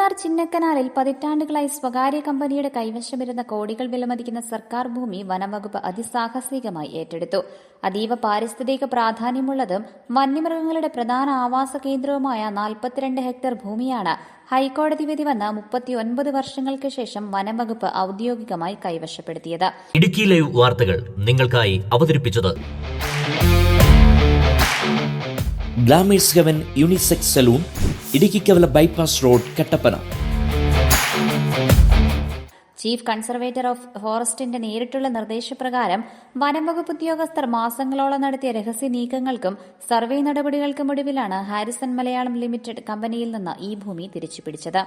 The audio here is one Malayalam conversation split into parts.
മൂന്നാർ ചിന്നക്കനാലിൽ പതിറ്റാണ്ടുകളായി സ്വകാര്യ കമ്പനിയുടെ കൈവശമിരുന്ന കോടികൾ വിലമതിക്കുന്ന സർക്കാർ ഭൂമി വനംവകുപ്പ് അതിസാഹസികമായി ഏറ്റെടുത്തു. അതീവ പാരിസ്ഥിതിക പ്രാധാന്യമുള്ളതും വന്യമൃഗങ്ങളുടെ പ്രധാന ആവാസ കേന്ദ്രവുമായ 42 ഹെക്ടർ ഭൂമിയാണ് ഹൈക്കോടതി വിധി വന്ന് 39 വർഷങ്ങൾക്ക് ശേഷം വനംവകുപ്പ് ഔദ്യോഗികമായി കൈവശപ്പെടുത്തിയത്. ഇടുക്കി ലൈവ് വാർത്തകൾ നിങ്ങൾക്കായി അവതരിപ്പിച്ചത് glamours heaven unisex salon, Idukkikavala bypass road, Kattappana. Chief conservator of ഫോറസ്റ്റിന്റെ നേരിട്ടുള്ള നിർദ്ദേശപ്രകാരം വനംവകുപ്പ് ഉദ്യോഗസ്ഥർ മാസങ്ങളോളം നടത്തിയ രഹസ്യ നീക്കങ്ങൾക്കും സർവേ നടപടികൾക്കും ഒടുവിലാണ് ഹാരിസൺ മലയാളം ലിമിറ്റഡ് കമ്പനിയിൽ നിന്ന് ഈ ഭൂമി തിരിച്ചുപിടിച്ചത്.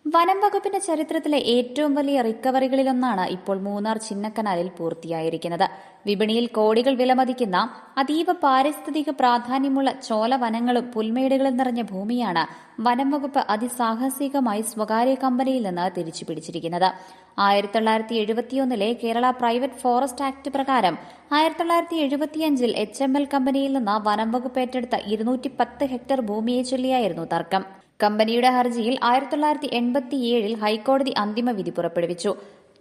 വനം വകുപ്പിന്റെ ചരിത്രത്തിലെ ഏറ്റവും വലിയ റിക്കവറികളിലൊന്നാണ് ഇപ്പോൾ മൂന്നാർ ചിന്നക്കനാലിൽ പൂർത്തിയായിരിക്കുന്നത്. വിപണിയിൽ കോടികൾ വിലമതിക്കുന്ന അതീവ പാരിസ്ഥിതിക പ്രാധാന്യമുള്ള ചോലവനങ്ങളും പുൽമേടുകളും നിറഞ്ഞ ഭൂമിയാണ് വനം വകുപ്പ് അതിസാഹസികമായി സ്വകാര്യ കമ്പനിയിൽ നിന്ന് തിരിച്ചുപിടിച്ചിരിക്കുന്നത്. 1971 കേരള പ്രൈവറ്റ് ഫോറസ്റ്റ് ആക്ട് പ്രകാരം 1975 HML കമ്പനിയിൽ നിന്ന് വനം വകുപ്പ് ഏറ്റെടുത്ത 210 ഹെക്ടർ ഭൂമിയെ ചൊല്ലിയായിരുന്നു തർക്കം. കമ്പനിയുടെ ഹർജിയിൽ 1987 ഹൈക്കോടതി അന്തിമ വിധി പുറപ്പെടുവിച്ചു.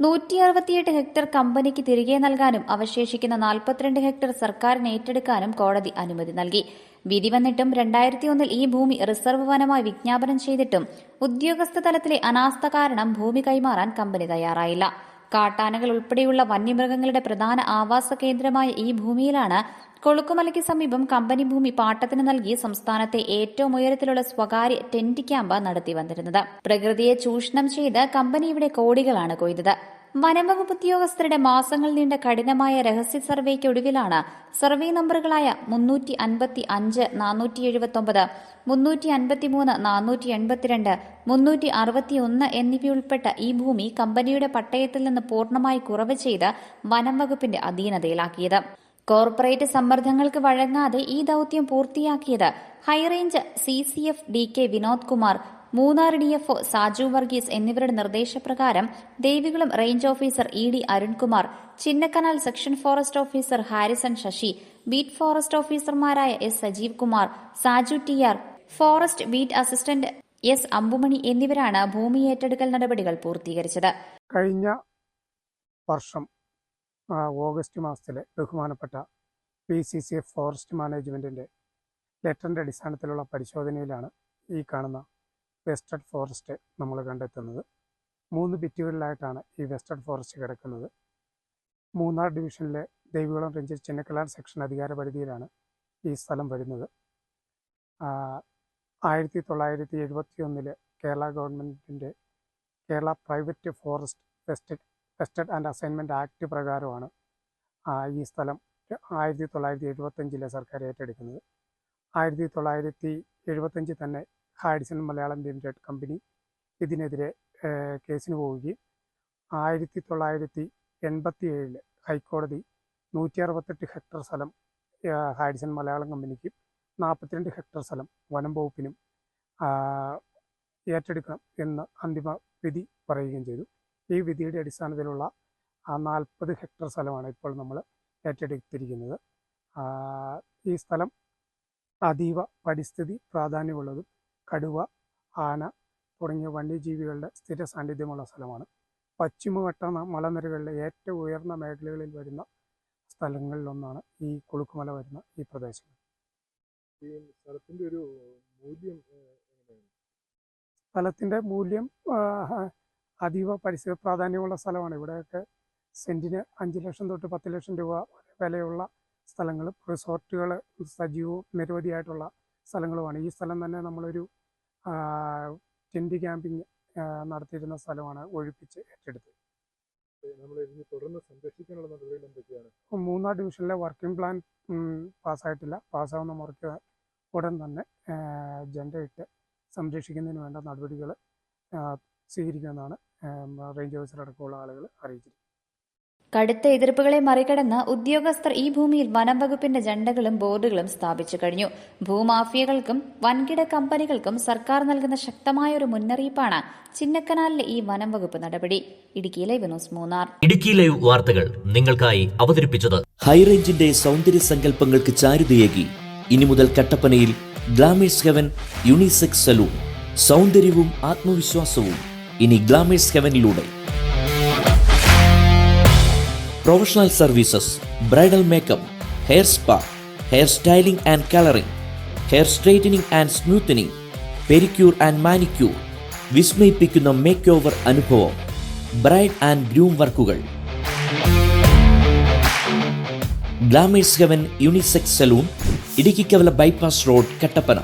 168 ഹെക്ടർ കമ്പനിക്ക് തിരികെ നൽകാനും അവശേഷിക്കുന്ന 42 ഹെക്ടർ സർക്കാരിന് ഏറ്റെടുക്കാനും കോടതി അനുമതി നൽകി. വിധി വന്നിട്ടും 2001 ഈ ഭൂമി റിസർവ് വനമായി വിജ്ഞാപനം ചെയ്തിട്ടും ഉദ്യോഗസ്ഥ തലത്തിലെ അനാസ്ഥ കാരണം ഭൂമി കൈമാറാൻ കമ്പനി തയ്യാറായില്ല. കാട്ടാനകൾ ഉൾപ്പെടെയുള്ള വന്യമൃഗങ്ങളുടെ പ്രധാന ആവാസ കേന്ദ്രമായ ഈ ഭൂമിയിലാണ് കൊളുക്കുമലയ്ക്ക് സമീപം കമ്പനി ഭൂമി പാട്ടത്തിന് നൽകി സംസ്ഥാനത്തെ ഏറ്റവും ഉയരത്തിലുള്ള സ്വകാര്യ ടെന്റ് ക്യാമ്പ് നടത്തി വന്നിരുന്നത്. പ്രകൃതിയെ ചൂഷണം ചെയ്ത് കമ്പനി ഇവിടെ കോടികളാണ് കൊയ്തത്. വനംവകുപ്പ് ഉദ്യോഗസ്ഥരുടെ മാസങ്ങൾ നീണ്ട കഠിനമായ രഹസ്യ സർവേക്കൊടുവിലാണ് സർവേ നമ്പറുകളായ 355, 479, 353, 482, 361 എന്നിവയുൾപ്പെട്ട ഈ ഭൂമി കമ്പനിയുടെ പട്ടയത്തിൽ നിന്ന് പൂർണ്ണമായി കുറവ് ചെയ്ത് വനംവകുപ്പിന്റെ അധീനതയിലാക്കിയത്. കോർപ്പറേറ്റ് സമ്മർദ്ദങ്ങൾക്ക് വഴങ്ങാതെ ഈ ദൌത്യം പൂർത്തിയാക്കിയത് high range CCF DK Vinod Kumar, Munnar DFO Saju Varghese എന്നിവരുടെ നിർദ്ദേശപ്രകാരം Devikulam range officer ED Arunkumar, Chinnakanal section forest officer Harrison Sasi, beat forest ഓഫീസർമാരായ S Sajeev Kumar, Saju TR, forest beat assistant S Ambumani എന്നിവരാണ് ഭൂമി ഏറ്റെടുക്കൽ നടപടികൾ പൂർത്തീകരിച്ചത്. കഴിഞ്ഞ വർഷം ഓഗസ്റ്റ് മാസത്തിലെ ബഹുമാനപ്പെട്ട PCCF ഫോറസ്റ്റ് മാനേജ്മെൻറ്റിൻ്റെ ലെറ്ററിൻ്റെ അടിസ്ഥാനത്തിലുള്ള പരിശോധനയിലാണ് ഈ കാണുന്ന വെസ്റ്റേൺ ഫോറസ്റ്റ് നമ്മൾ കണ്ടെത്തുന്നത്. 3 ബിറ്റുകളിലായിട്ടാണ് ഈ വെസ്റ്റേൺ ഫോറസ്റ്റ് കിടക്കുന്നത്. മൂന്നാർ ഡിവിഷനിലെ ദേവികുളം റേഞ്ച് ചിന്നക്കനാൽ സെക്ഷൻ അധികാര പരിധിയിലാണ് ഈ സ്ഥലം വരുന്നത്. 1971 കേരള ഗവൺമെൻറ്റിൻ്റെ Kerala private forest vested and assignment act പ്രകാരമാണ് ഈ സ്ഥലം 1975 സർക്കാർ ഏറ്റെടുക്കുന്നത്. 1975 തന്നെ ഹാരിസൺ മലയാളം ലിമിറ്റഡ് കമ്പനി ഇതിനെതിരെ കേസിന് പോവുകയും 1987 ഹൈക്കോടതി 168 ഹെക്ടർ സ്ഥലം ഹാരിസൺ മലയാളം കമ്പനിക്കും 42 ഹെക്ടർ സ്ഥലം വനം വകുപ്പിനും ഏറ്റെടുക്കണം എന്ന് അന്തിമ വിധി പറയുകയും ചെയ്തു. ഈ വിധിയുടെ അടിസ്ഥാനത്തിലുള്ള 40 ഹെക്ടർ സ്ഥലമാണ് ഇപ്പോൾ നമ്മൾ ഏറ്റെടുത്തിരിക്കുന്നത്. ഈ സ്ഥലം അതീവ പരിസ്ഥിതി പ്രാധാന്യമുള്ളതും കടുവ, ആന തുടങ്ങിയ വന്യജീവികളുടെ സ്ഥിര സാന്നിധ്യമുള്ള സ്ഥലമാണ്. പശ്ചിമഘട്ട മലനിരകളിലെ ഏറ്റവും ഉയർന്ന മേഖലകളിൽ വരുന്ന സ്ഥലങ്ങളിലൊന്നാണ് ഈ കൊളുക്കുമല വരുന്ന ഈ പ്രദേശം. ഈ സ്ഥലത്തിൻ്റെ ഒരു മൂല്യം സ്ഥലത്തിൻ്റെ മൂല്യം അതീവ പരിസ്ഥിതി പ്രാധാന്യമുള്ള സ്ഥലമാണ്. ഇവിടെയൊക്കെ സെൻറ്റിന് 5 ലക്ഷം തൊട്ട് 10 ലക്ഷം രൂപ വിലയുള്ള സ്ഥലങ്ങളും റിസോർട്ടുകൾ സജീവവും നിരവധിയായിട്ടുള്ള സ്ഥലങ്ങളുമാണ്. ഈ സ്ഥലം തന്നെ നമ്മളൊരു ടെൻറ്റ് ക്യാമ്പിങ് നടത്തിയിരുന്ന സ്ഥലമാണ് ഒഴിപ്പിച്ച് ഏറ്റെടുത്തത്. തുടർന്ന് സംരക്ഷിക്കാനുള്ള നടപടികൾ എന്തൊക്കെയാണ്? മൂന്നാർ ഡിവിഷനിലെ വർക്കിംഗ് പ്ലാൻ പാസ്സായിട്ടില്ല. പാസ്സാവുന്ന മുറയ്ക്ക് ഉടൻ തന്നെ ജെൻഡയിട്ട് സംരക്ഷിക്കുന്നതിന് വേണ്ട നടപടികൾ സ്വീകരിക്കുമെന്നാണ് റേഞ്ച് ഓഫീസർ അടക്കമുള്ള ആളുകൾ അറിയിച്ചിരിക്കുന്നത്. കടുത്ത എതിർപ്പുകളെ മറികടന്ന് ഉദ്യോഗസ്ഥർ ഈ ഭൂമിയിൽ വനം വകുപ്പിന്റെ ജണ്ടകളും ബോർഡുകളും സ്ഥാപിച്ചു കഴിഞ്ഞു. ഭൂമാഫിയകൾക്കും വൻകിട കമ്പനികൾക്കും സർക്കാർ നൽകുന്ന ശക്തമായ ഒരു മുന്നറിയിപ്പാണ് ചിന്നക്കനാലിലെ ഈ വനം വകുപ്പ് നടപടി. Idukki live news Munnar. Idukki live വാർത്തകൾ നിങ്ങൾക്കായി അവതരിപ്പിച്ചത് ഹൈറേഞ്ചിന്റെ സൗന്ദര്യ സങ്കല്പങ്ങൾക്ക് ചാരുതയേകി ഇനി മുതൽ കട്ടപ്പനയിൽ ഗ്ലാമേഴ്സ് ഹെവൻ യൂണിസെക്സ് സലൂൺ, സൗന്ദര്യവും ആത്മവിശ്വാസവും ഇനി ഗ്ലാമേഴ്സ് ഹെവനിലൂടെ. Professional services, bridal makeup, hair spa, hair styling and colouring, hair straightening and smoothening, pedicure and manicure, വിസ്മയിപ്പിക്കുന്ന മേക്ക് ഓവർ അനുഭവം, ബ്രൈഡ് ആൻഡ് ഗ്രൂം വർക്കുകൾ. Glamours heaven unisex salon, Idukkikavala bypass road, Kattappana.